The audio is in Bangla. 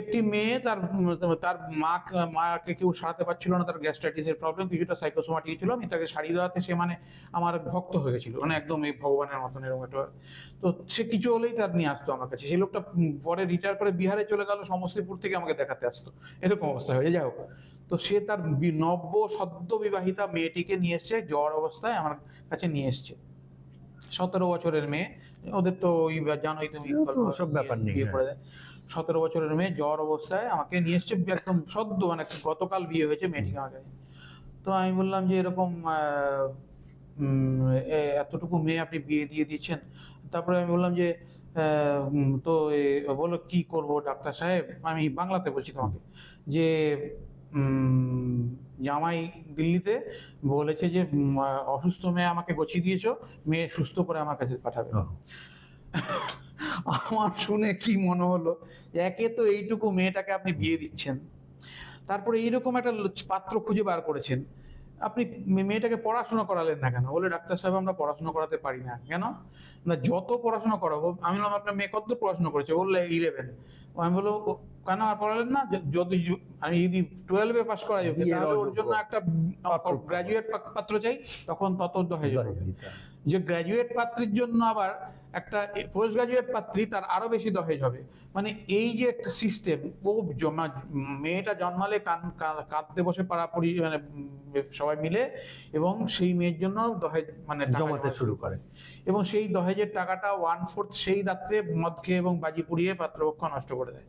একটি মেয়ে তার তার মাকে কেউ সারাতে পারছিল না, তার গ্যাস্ট্রাইটিসের প্রবলেম, কিছুটা সাইকোসোমাটিক ছিল। আমি তাকে সারিয়ে দেওয়াতে সে মানে আমার ভক্ত হয়ে গেছিল, মানে একদম এই ভগবানের মতন এরকম একটা। তো সে কিছু হলেই তার নিয়ে আসতো আমার কাছে। সেই লোকটা পরে রিটায়ার করে বিহারে চলে গেল, সমস্তিপুর থেকে আমাকে দেখাতে আসতো, এরকম অবস্থা হয়ে যাই হোক। তো সে তার নব্য সদ্য বিবাহিতা মেয়েটিকে নিয়ে এসছে, জ্বর অবস্থায় আমার কাছে নিয়ে এসছে। 17 বছরের মেয়ে, ওদের তো ওই জানোই তুমি, তো সব ব্যাপার নেই, বিয়ে হ্যাঁ। করে দেয়। 17 বছরের মেয়ে জ্বর অবস্থায় আমাকে নিয়ে এসছে, একদম সদ্য, মানে গতকাল বিয়ে হয়েছে মেয়েটিকে আমাকে। তো আমি বললাম যে এরকম এতটুকু মেয়ে আপনি বিয়ে দিয়ে দিচ্ছেন। তারপরে আমি বললাম যে তো বলো কি করব ডাক্তার সাহেব, আমি বাংলাতে বলছি তোমাকে, যে উম, জামাই দিল্লিতে বলেছে যে অসুস্থ মেয়ে আমাকে গছিয়ে দিয়েছো, মেয়ে সুস্থ করে আমার কাছে পাঠাবে। ও, আমার শুনে কি মনে হলো, একে তো এইটুকু মেয়েটাকে আপনি বিয়ে দিচ্ছেন, তারপরে এইরকম একটা পাত্র খুঁজে বার করেছেন, আপনি মেয়েটাকে পড়াশোনা করালেন না কেন? বলে ডাক্তার সাহেব আমরা পড়াশোনা করাতে পারি না। কেন? না যত পড়াশোনা করাবো। আমি বললাম আপনার মেয়ে কত পড়াশোনা করেছে? বললে 11। আমি বললো কেন আর পড়ালেন না? যদি আমি যদি 12-এ পাশ করা যেত বিয়ের তাহলে ওর অযোগ্য জন্য একটা পাত্র। গ্রাজুয়েট পাত্র চাই, তখন তত দহেজ দহেজ হবে। দিতে হবে। যে গ্র্যাজুয়েট পাত্রীর জন্য আবার একটা পোস্ট গ্রাজুয়েট পাত্রী, তার আরো বেশি দহেজ হবে। মানে এই যে একটা সিস্টেম, ও মেয়েটা জন্মালে কাঁদতে বসে পাড়াপড়ি, মানে সবাই মিলে, এবং সেই মেয়ের জন্য দহেজ মানে টাকা জমাতে জমা শুরু করে। এবং সেই দহেজের টাকাটা 1/4 সেই রাত্রে মদ খেয়ে এবং বাজি পুড়িয়ে পাত্রপক্ষ নষ্ট করে দেয়।